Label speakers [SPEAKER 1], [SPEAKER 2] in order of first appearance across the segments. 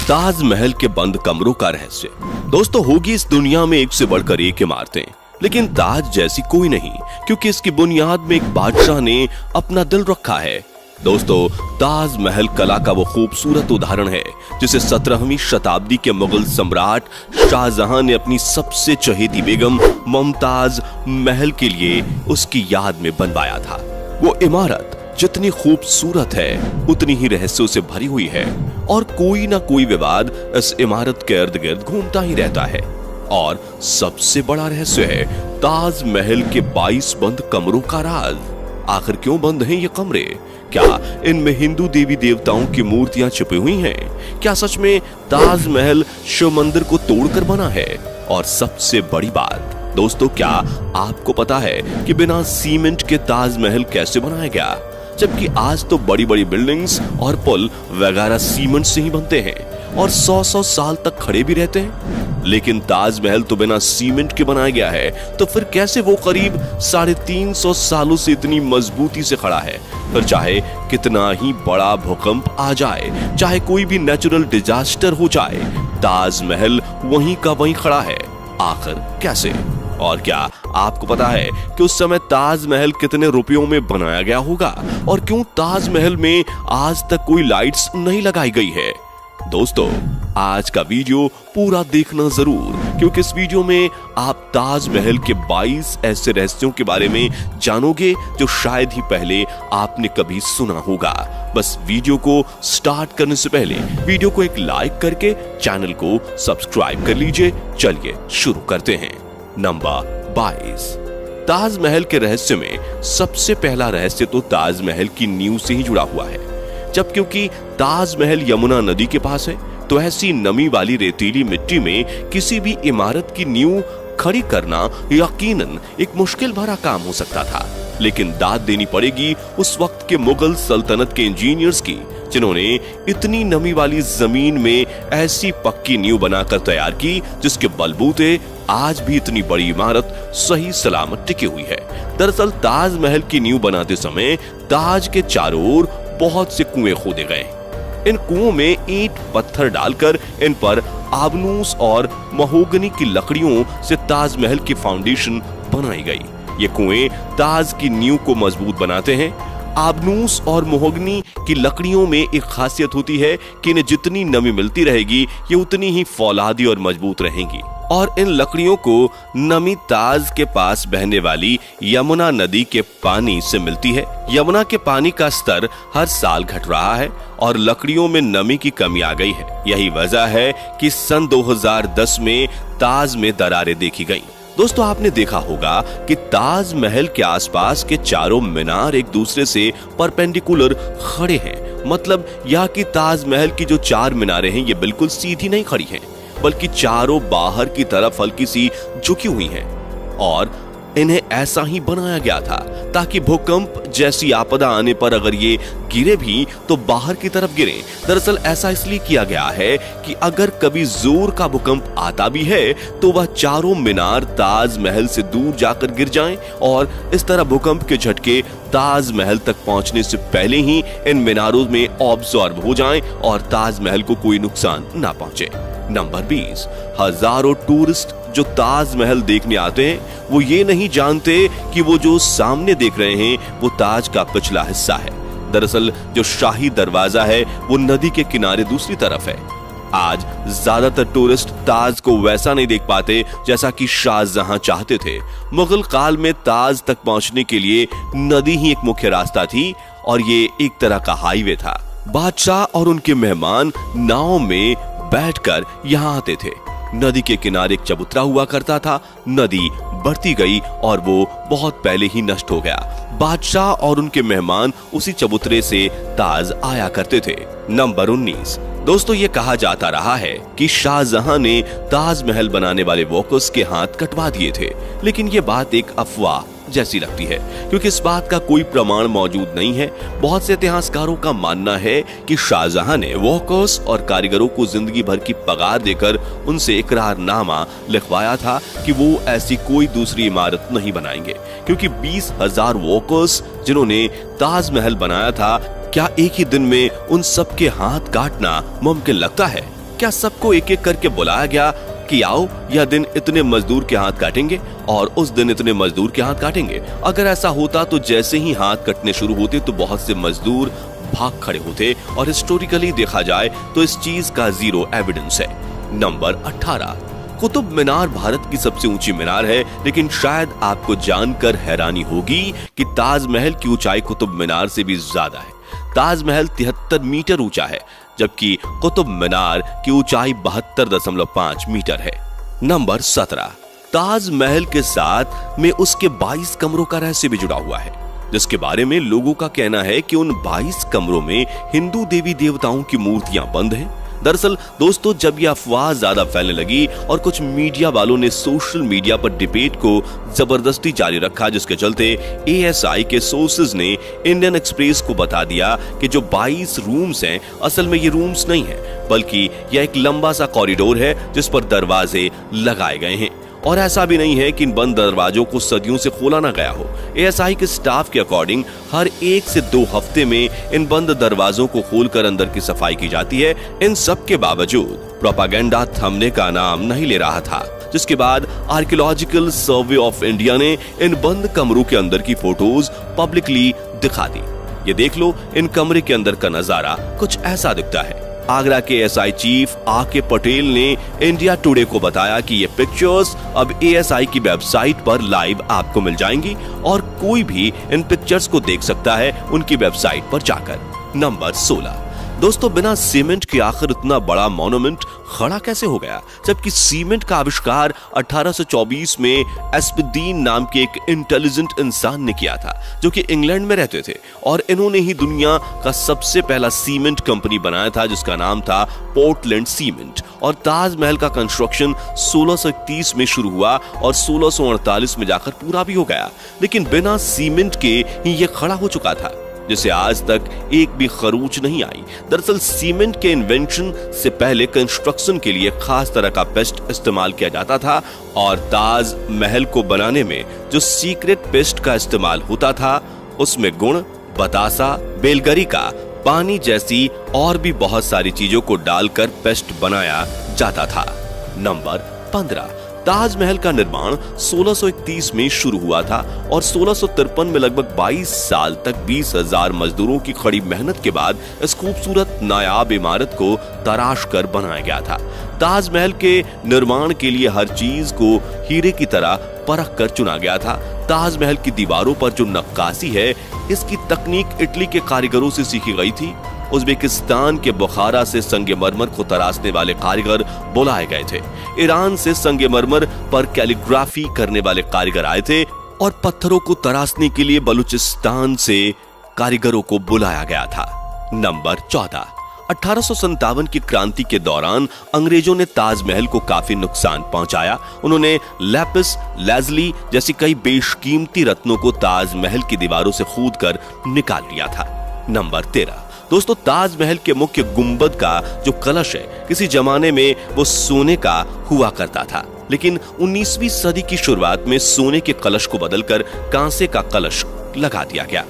[SPEAKER 1] ताजमहल के बंद कमरों का रहस्य। दोस्तों, होगी इस दुनिया में एक से बढ़कर एक इमारतें, लेकिन ताज जैसी कोई नहीं, क्योंकि इसकी बुनियाद में एक बादशाह ने अपना दिल रखा है। दोस्तों, ताजमहल कला का वो खूबसूरत उदाहरण है जिसे 17वीं शताब्दी के मुगल सम्राट शाहजहां ने अपनी सबसे चहेती बेगम मुमताज महल के लिए उसकी याद में बनवाया था। वो इमारत जितनी खूबसूरत है उतनी ही रहस्यों से भरी हुई है और कोई ना कोई विवाद इस इमारत के इर्द गिर्द घूमता ही रहता है। और सबसे बड़ा रहस्य है ताजमहल के 22 बंद कमरों का राज। आखिर क्यों बंद हैं ये कमरे? क्या इनमें हिंदू देवी देवताओं की मूर्तियां छिपी हुई हैं? क्या सच में ताजमहल शिव मंदिर को तोड़कर बना है? और सबसे बड़ी बात दोस्तों, क्या आपको पता है कि बिना सीमेंट के ताजमहल कैसे बनाया गया? जबकि आज तो बड़ी बड़ी बिल्डिंग्स और पुल वगैरह सीमेंट से ही बनते हैं और 100-100 साल तक खड़े भी रहते हैं, लेकिन ताजमहल तो बिना सीमेंट के बनाया गया है। तो फिर कैसे वो करीब 350 सालों से इतनी मजबूती से खड़ा है? फिर चाहे कितना ही बड़ा भूकंप आ जाए, चाहे कोई भी नेचुरल डिजास्टर हो जाए, ताजमहल वहीं का वहीं खड़ा है। आखिर कैसे? और क्या आपको पता है कि उस समय ताजमहल कितने रुपयों में बनाया गया होगा? और क्यों ताजमहल में आज तक कोई लाइट्स नहीं लगाई गई है? दोस्तों, आज का वीडियो पूरा देखना जरूर, क्योंकि इस वीडियो में आप ताजमहल के 22 ऐसे रहस्यों के बारे में जानोगे जो शायद ही पहले आपने कभी सुना होगा। बस वीडियो को स्टार्ट करने से पहले वीडियो को एक लाइक करके चैनल को सब्सक्राइब कर लीजिए। चलिए शुरू करते हैं। नंबर 22, ताजमहल के रहस्य में सबसे पहला रहस्य तो ताजमहल की नींव से ही जुड़ा हुआ है। जब क्योंकि ताजमहल यमुना नदी के पास है, तो ऐसी नमी वाली रेतीली मिट्टी में किसी भी इमारत की नींव खड़ी करना यकीनन एक मुश्किल भरा काम हो सकता था। लेकिन दाद देनी पड़ेगी उस वक्त के मुगल सल्तनत के इंजीनियर्स की, जिन्होंने इतनी नमी वाली जमीन में ऐसी पक्की नींव बनाकर तैयार की जिसके बलबूते आज भी इतनी बड़ी इमारत सही सलामत टिकी हुई है। दरअसल ताजमहल की नींव बनाते समय ताज के चारों ओर बहुत से कुएं खोदे गए। इन कुओं में ईंट पत्थर डालकर इन पर आबनूस और महोगनी की लकड़ियों से ताजमहल की फाउंडेशन बनाई गई। ये कुएं ताज की नींव को मजबूत बनाते हैं। आबनूस और महोगनी की लकड़ियों में एक खासियत होती है कि इन्हें जितनी नमी मिलती रहेगी ये उतनी ही फौलादी और मजबूत रहेंगी। और इन लकड़ियों को नमी ताज के पास बहने वाली यमुना नदी के पानी से मिलती है। यमुना के पानी का स्तर हर साल घट रहा है और लकड़ियों में नमी की कमी आ गई है। यही वजह है कि सन 2010 में ताज में दरारें देखी गईं। दोस्तों, आपने देखा होगा कि ताजमहल के आसपास के चारों मीनार एक दूसरे से परपेंडिकुलर खड़े हैं। मतलब यह कि ताजमहल की जो 4 मीनारें हैं ये बिल्कुल सीधी नहीं खड़ी हैं, बल्कि चारों बाहर की तरफ हल्की सी झुकी हुई हैं। और इन्हें ऐसा ही बनाया गया था ताकि भूकंप जैसी आपदा आने पर अगर ये गिरे भी तो बाहर की तरफ गिरे। दरअसल ऐसा इसलिए किया गया है कि अगर कभी जोर का भूकंप आता भी है तो वह चारों मीनार ताजमहल से दूर जाकर गिर जाएं और इस तरह भूकंप के झटके ताजमहल तक पहुंचने से पहले ही इन मीनारों में ऑब्जॉर्ब हो जाएं और ताजमहल को कोई नुकसान ना पहुंचे। नंबर 20, हजारों टूरिस्ट जो ताजमहल देखने आते हैं वो ये नहीं जानते कि वो जो सामने देख रहे हैं वो ताज का पिछला हिस्सा है। दरअसल जो शाही दरवाजा है वो नदी के किनारे दूसरी तरफ है। आज ज्यादातर टूरिस्ट ताज को वैसा नहीं देख पाते जैसा कि शाहजहां चाहते थे। मुगल काल में ताज तक पहुंचने के लिए नदी ही एक मुख्य रास्ता थी और ये एक तरह का हाईवे था। बादशाह और उनके मेहमान नाव में बैठकर यहाँ आते थे। नदी के किनारे एक चबूतरा हुआ करता था। नदी बढ़ती गई और वो बहुत पहले ही नष्ट हो गया। बादशाह और उनके मेहमान उसी चबूतरे से ताज आया करते थे। नंबर 19, दोस्तों, ये कहा जाता रहा है कि शाहजहां ने ताजमहल बनाने वाले वर्कर्स के हाथ कटवा दिए थे, लेकिन ये बात एक अफवाह जैसी लगती है क्योंकि इस बात का कोई प्रमाण मौजूद नहीं है। बहुत से इतिहासकारों का मानना है कि शाहजहां ने वर्कर्स और कारीगरों को जिंदगी भर की पगार देकर उनसे इकरारनामा लिखवाया था कि वो ऐसी कोई दूसरी इमारत नहीं बनाएंगे, क्योंकि 20,000 वर्कर्स जिन्होंने ताजमहल बनाया था, क्या एक ही दिन में उन सब के हाथ काटना मुमकिन लगता है? क्या सबको एक एक करके बुलाया गया कि आओ यह दिन इतने मजदूर के हाथ काटेंगे और उस दिन इतने मजदूर के हाथ काटेंगे? अगर ऐसा होता तो जैसे ही हाथ कटने शुरू होते तो बहुत से मजदूर भाग खड़े होते और हिस्टोरिकली देखा जाए तो इस चीज का जीरो एविडेंस है। नंबर 18, कुतुब मीनार भारत की सबसे ऊंची मीनार है, लेकिन शायद आपको जानकर हैरानी होगी कि ताजमहल की ऊंचाई कुतुब मीनार से भी ज्यादा है। ताजमहल 73 मीटर ऊंचा है, जबकि कुतुब मीनार की ऊंचाई 72.5 मीटर है। नंबर 17, ताजमहल के साथ में उसके 22 कमरों का रहस्य भी जुड़ा हुआ है, जिसके बारे में लोगों का कहना है कि उन 22 कमरों में हिंदू देवी देवताओं की मूर्तियां बंद हैं। दरअसल दोस्तों, जब यह अफवाह ज्यादा फैलने लगी और कुछ मीडिया वालों ने सोशल मीडिया पर डिबेट को जबरदस्ती जारी रखा, जिसके चलते ASI के सोर्सेज ने इंडियन एक्सप्रेस को बता दिया कि जो 22 रूम्स हैं, असल में ये रूम्स नहीं है, बल्कि यह एक लंबा सा कॉरिडोर है जिस पर दरवाजे लगाए गए हैं। और ऐसा भी नहीं है कि इन बंद दरवाजों को सदियों से खोला ना गया हो। ASI के स्टाफ के अकॉर्डिंग हर 1 से 2 हफ्ते में इन बंद दरवाजों को खोलकर अंदर की सफाई की जाती है। इन सब के बावजूद प्रोपागेंडा थमने का नाम नहीं ले रहा था, जिसके बाद आर्कियोलॉजिकल सर्वे ऑफ इंडिया ने इन बंद कमरों के अंदर की फोटोज पब्लिकली दिखा दी। ये देख लो, इन कमरे के अंदर का नजारा कुछ ऐसा दिखता है। आगरा के ASI चीफ AK पटेल ने इंडिया टुडे को बताया कि ये पिक्चर्स अब ASI की वेबसाइट पर लाइव आपको मिल जाएंगी और कोई भी इन पिक्चर्स को देख सकता है उनकी वेबसाइट पर जाकर। नंबर 16, दोस्तों, बिना सीमेंट के आखिर इतना बड़ा मॉन्यूमेंट खड़ा कैसे हो गया, जबकि सीमेंट का आविष्कार 1824 में एस्पिदीन नाम के एक इंटेलिजेंट इंसान ने किया था, जो कि इंग्लैंड में रहते थे, और इन्होंने ही दुनिया का सबसे पहला सीमेंट कंपनी बनाया था, जिसका नाम था पोर्टलैंड सीमेंट। और ताजमहल का कंस्ट्रक्शन 1631 में शुरू हुआ और 1648 में जाकर पूरा भी हो गया, लेकिन बिना सीमेंट के ही यह खड़ा हो चुका था, जिसे आज तक एक भी खरोंच नहीं आई। दरअसल सीमेंट के इन्वेंशन से पहले कंस्ट्रक्शन के लिए खास तरह का पेस्ट इस्तेमाल किया जाता था, और ताजमहल को बनाने में जो सीक्रेट पेस्ट का इस्तेमाल होता था उसमें गुण, बतासा, बेलगरिका, पानी जैसी और भी बहुत सारी चीजों को डालकर पेस्ट बनाया जाता था। नंबर 15, ताजमहल का निर्माण 1631 में शुरू हुआ था और 1653 में लगभग 22 साल तक 20,000 मजदूरों की कड़ी मेहनत के बाद इस खूबसूरत नायाब इमारत को तराश कर बनाया गया था। ताजमहल के निर्माण के लिए हर चीज को हीरे की तरह परख कर चुना गया था। ताजमहल की दीवारों पर जो नक्काशी है, इसकी तकनीक इटली के कारीगरों से सीखी गई थी। उज्बेकिस्तान के बुखारा से संगमरमर को तराशने वाले कारीगर बुलाए गए थे। ईरान से संगमरमर पर कैलीग्राफी करने वाले कारीगर आए थे और पत्थरों को तराशने के लिए बलूचिस्तान से कारीगरों को बुलाया गया था। नंबर 14, 1857 की क्रांति के दौरान अंग्रेजों ने ताजमहल को काफी नुकसान पहुंचाया। उन्होंने लैपिस लाजुली जैसी कई बेशकीमती रत्नों को ताजमहल की दीवारों से खोदकर निकाल लिया था। नंबर 13, दोस्तों, ताजमहल के मुख्य गुंबद का जो कलश है, किसी जमाने में वो सोने का हुआ करता था, लेकिन 19वीं सदी की शुरुआत में सोने के कलश को बदलकर कांसे का कलश लगा दिया गया।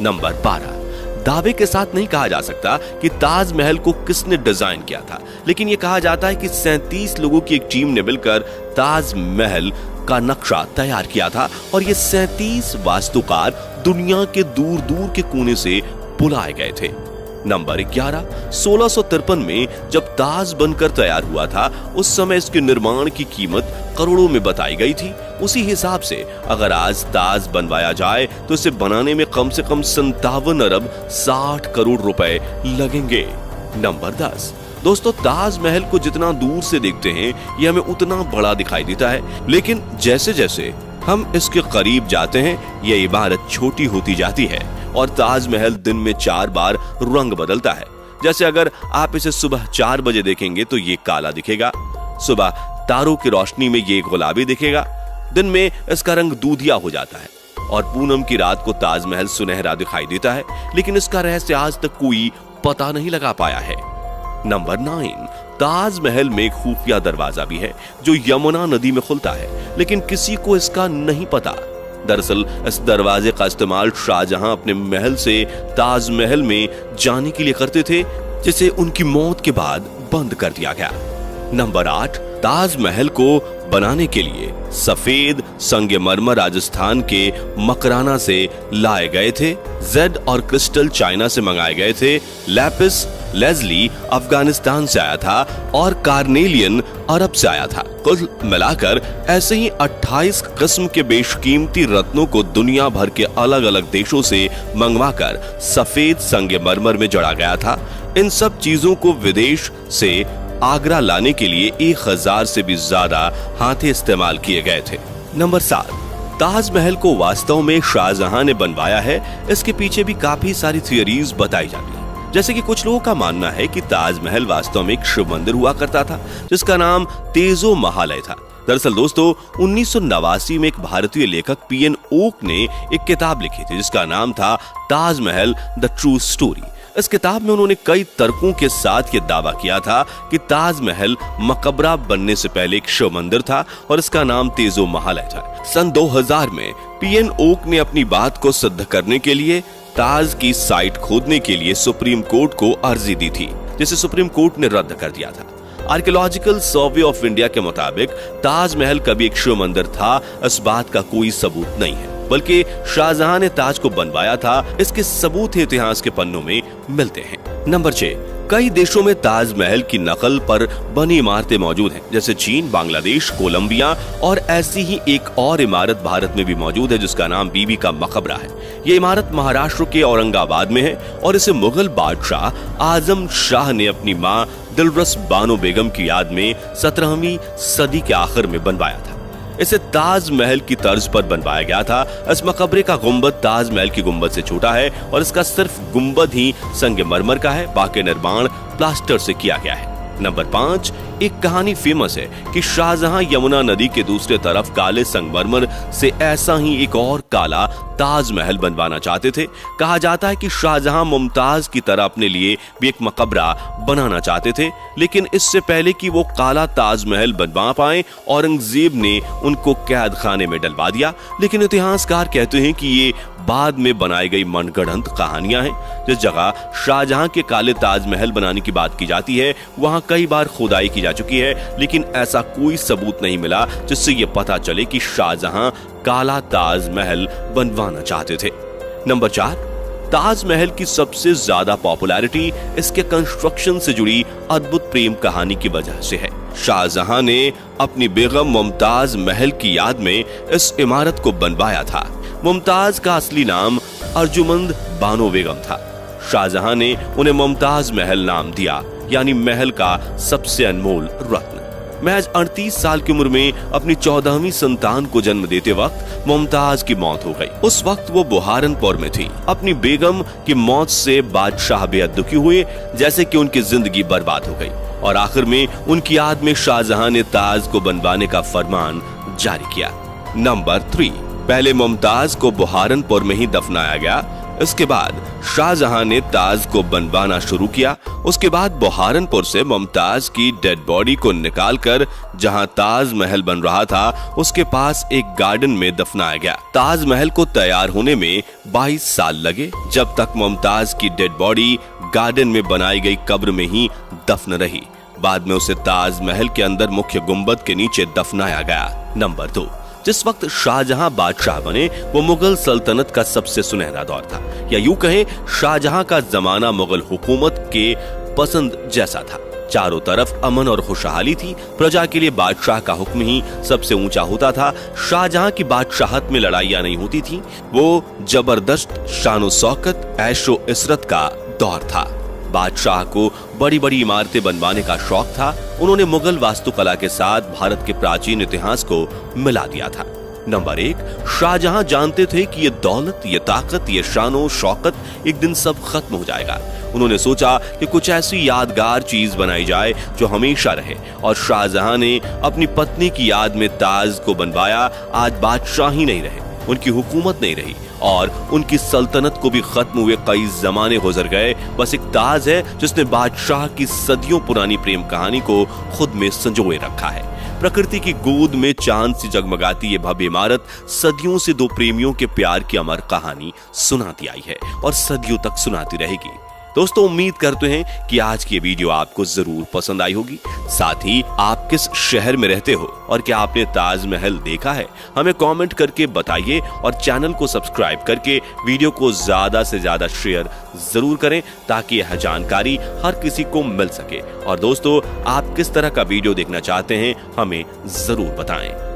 [SPEAKER 1] नंबर 12, दावे के साथ नहीं कहा जा सकता कि ताजमहल को किसने डिजाइन किया था, लेकिन यह कहा जाता है कि 37 लोगों की एक टीम ने मिलकर ताजमहल का नक्शा तैयार किया था और ये 37 वास्तुकार दुनिया के दूर दूर के कोने से बुलाए गए थे। नंबर 11, 1653 में जब ताज बनकर तैयार हुआ था, उस समय इसके निर्माण की कीमत करोड़ों में बताई गई थी। उसी हिसाब से अगर आज ताज बनवाया जाए तो इसे बनाने में कम से कम 57 अरब 60 करोड़ रुपए लगेंगे। नंबर 10, दोस्तों, ताजमहल को जितना दूर से देखते हैं यह हमें उतना बड़ा दिखाई देता है, लेकिन जैसे जैसे हम इसके करीब जाते हैं यह इमारत छोटी होती जाती है और ताजमहल दिन में 4 बार रंग बदलता है। जैसे अगर आप इसे सुबह 4 बजे देखेंगे तो ये काला दिखेगा, सुबह तारों की रोशनी में ये गुलाबी दिखेगा, दिन में इसका रंग दूधिया हो जाता है और पूनम की रात को ताजमहल सुनहरा दिखाई देता है, लेकिन इसका रहस्य आज तक कोई पता नहीं लगा पाया है। नंबर 9, ताजमहल में एक खुफिया दरवाजा भी है जो यमुना नदी में खुलता है, लेकिन किसी को इसका नहीं पता। दरअसल इस दरवाजे का इस्तेमाल शाहजहां अपने महल से ताजमहल में जाने के लिए करते थे, जिसे उनकी मौत के बाद बंद कर दिया गया। नंबर 8, ताजमहल को बनाने के लिए सफेद संगमरमर राजस्थान के मकराना से लाए गए थे, जेड और क्रिस्टल चाइना से मंगाए गए थे, लैपिस लेजली अफगानिस्तान से आया था और कार्नेलियन अरब से आया था। कुल मिलाकर ऐसे ही 28 किस्म के बेशकीमती रत्नों को दुनिया भर के अलग अलग देशों से मंगवाकर सफेद संगमरमर में जड़ा गया था। इन सब चीजों को विदेश से आगरा लाने के लिए 1000 से भी ज्यादा हाथे इस्तेमाल किए गए थे। नंबर 7, ताजमहल को वास्तव में शाहजहां ने बनवाया है। इसके पीछे भी काफी सारी थियरीज बताई जाती है। जैसे कि कुछ लोगों का मानना है कि ताजमहल वास्तव में एक शिव मंदिर हुआ करता था जिसका नाम तेजो महालय था। दरअसल दोस्तों 1989 में एक भारतीय लेखक पीएन ओक ने एक किताब लिखी थी जिसका नाम था ताजमहल द ट्रू स्टोरी। इस किताब में उन्होंने कई तर्कों के साथ ये दावा किया था कि ताजमहल मकबरा बनने से पहले एक शिव मंदिर था और इसका नाम तेजो महालय था। सन 2000 में पीएन ओक ने अपनी बात को सिद्ध करने के लिए ताज की साइट खोदने के लिए सुप्रीम कोर्ट को अर्जी दी थी, जिसे सुप्रीम कोर्ट ने रद्द कर दिया था। आर्कियोलॉजिकल सर्वे ऑफ इंडिया के मुताबिक ताजमहल कभी एक शिव मंदिर था, इस बात का कोई सबूत नहीं है, बल्कि शाहजहां ने ताज को बनवाया था, इसके सबूत इतिहास के पन्नों में मिलते हैं। नंबर 6, कई देशों में ताजमहल की नकल पर बनी इमारतें मौजूद हैं, जैसे चीन, बांग्लादेश, कोलंबिया और ऐसी ही एक और इमारत भारत में भी मौजूद है जिसका नाम बीबी का मकबरा है। ये इमारत महाराष्ट्र के औरंगाबाद में है और इसे मुगल बादशाह आजम शाह ने अपनी मां दिलरस बानो बेगम की याद में 17वीं सदी के आखिर में बनवाया था। इसे ताजमहल की तर्ज पर बनवाया गया था। इस मकबरे का गुंबद ताजमहल की गुंबद से छोटा है और इसका सिर्फ गुंबद ही संगमरमर का है, बाकी निर्माण प्लास्टर से किया गया है। नंबर 5, एक कहानी फेमस है कि शाहजहां यमुना नदी के दूसरे तरफ काले संगमरमर से ऐसा ही एक और काला ताजमहल बनवाना चाहते थे। कहा जाता है कि शाहजहां मुमताज की तरह अपने लिए भी एक मकबरा बनाना चाहते थे, लेकिन इससे पहले कि वो काला ताजमहल बनवा पाए औरंगजेब ने उनको कैद खाने में डलवा दिया। लेकिन इतिहासकार कहते हैं कि ये बाद में बनाई गई मनगढ़ंत कहानियां हैं। जिस जगह शाहजहां के काले ताजमहल बनाने की बात की जाती है वहां कई बार खुदाई की जा चुकी है, लेकिन ऐसा कोई सबूत नहीं मिला जिससे ये पता चले कि शाहजहां काला ताजमहल बनवाना चाहते थे। नंबर 4, ताजमहल की सबसे ज्यादा पॉपुलैरिटी इसके कंस्ट्रक्शन से जुड़ी अद्भुत प्रेम कहानी की वजह से है। शाहजहां ने अपनी बेगम मुमताज महल की याद में इस इमारत को बनवाया था। मुमताज का असली नाम अर्जुमंद बानो बेगम था। शाहजहां ने उन्हें मुमताज महल नाम दिया, यानी महल का सबसे अनमोल रत्न। महज 38 साल की उम्र में अपनी 14वीं संतान को जन्म देते वक्त मुमताज की मौत हो गई। उस वक्त वो बुहारनपुर में थी। अपनी बेगम की मौत से बादशाह बेहद दुखी हुए, जैसे कि उनकी जिंदगी बर्बाद हो गई और आखिर में उनकी याद में शाहजहां ने ताज को बनवाने का फरमान जारी किया। नंबर 3, पहले मुमताज को बुहारनपुर में ही दफनाया गया। इसके बाद शाहजहां ने ताज को बनवाना शुरू किया। उसके बाद बुहारनपुर से मुमताज की डेड बॉडी को निकालकर जहां ताज महल बन रहा था उसके पास एक गार्डन में दफनाया गया। ताज महल को तैयार होने में 22 साल लगे, जब तक मुमताज की डेड बॉडी गार्डन में बनाई गई कब्र में ही दफन रही। बाद में उसे ताज महल के अंदर मुख्य गुंबद के नीचे दफनाया गया। नंबर 2, जिस वक्त शाहजहां बादशाह बने वो मुगल सल्तनत का सबसे सुनहरा दौर था, या यूं कहें शाहजहां का जमाना मुगल हुकूमत के पसंद जैसा था। चारों तरफ अमन और खुशहाली थी। प्रजा के लिए बादशाह का हुक्म ही सबसे ऊंचा होता था। शाहजहां की बादशाहत में लड़ाइयां नहीं होती थी। वो जबरदस्त शानो शौकत, ऐशो इशरत का दौर था। बादशाह को बड़ी बड़ी इमारतें बनवाने का शौक था। उन्होंने मुगल वास्तुकला के साथ भारत के प्राचीन इतिहास को मिला दिया था। नंबर 1, शाहजहां जानते थे कि ये दौलत, ये ताकत, ये शानो शौकत एक दिन सब खत्म हो जाएगा। उन्होंने सोचा कि कुछ ऐसी यादगार चीज बनाई जाए जो हमेशा रहे, और शाहजहां ने अपनी पत्नी की याद में ताज को बनवाया। आज बादशाह ही नहीं रहे, उनकी हुकूमत नहीं रही और उनकी सल्तनत को भी खत्म हुए कई जमाने गुजर गए। बस एक ताज है जिसने बादशाह की सदियों पुरानी प्रेम कहानी को खुद में संजोए रखा है। प्रकृति की गोद में चांद सी जगमगाती ये भव्य इमारत सदियों से दो प्रेमियों के प्यार की अमर कहानी सुनाती आई है और सदियों तक सुनाती रहेगी। दोस्तों उम्मीद करते हैं कि आज की ये वीडियो आपको जरूर पसंद आई होगी। साथ ही आप किस शहर में रहते हो और क्या आपने ताजमहल देखा है, हमें कमेंट करके बताइए और चैनल को सब्सक्राइब करके वीडियो को ज्यादा से ज्यादा शेयर जरूर करें ताकि यह जानकारी हर किसी को मिल सके। और दोस्तों आप किस तरह का वीडियो देखना चाहते हैं हमें जरूर बताएं।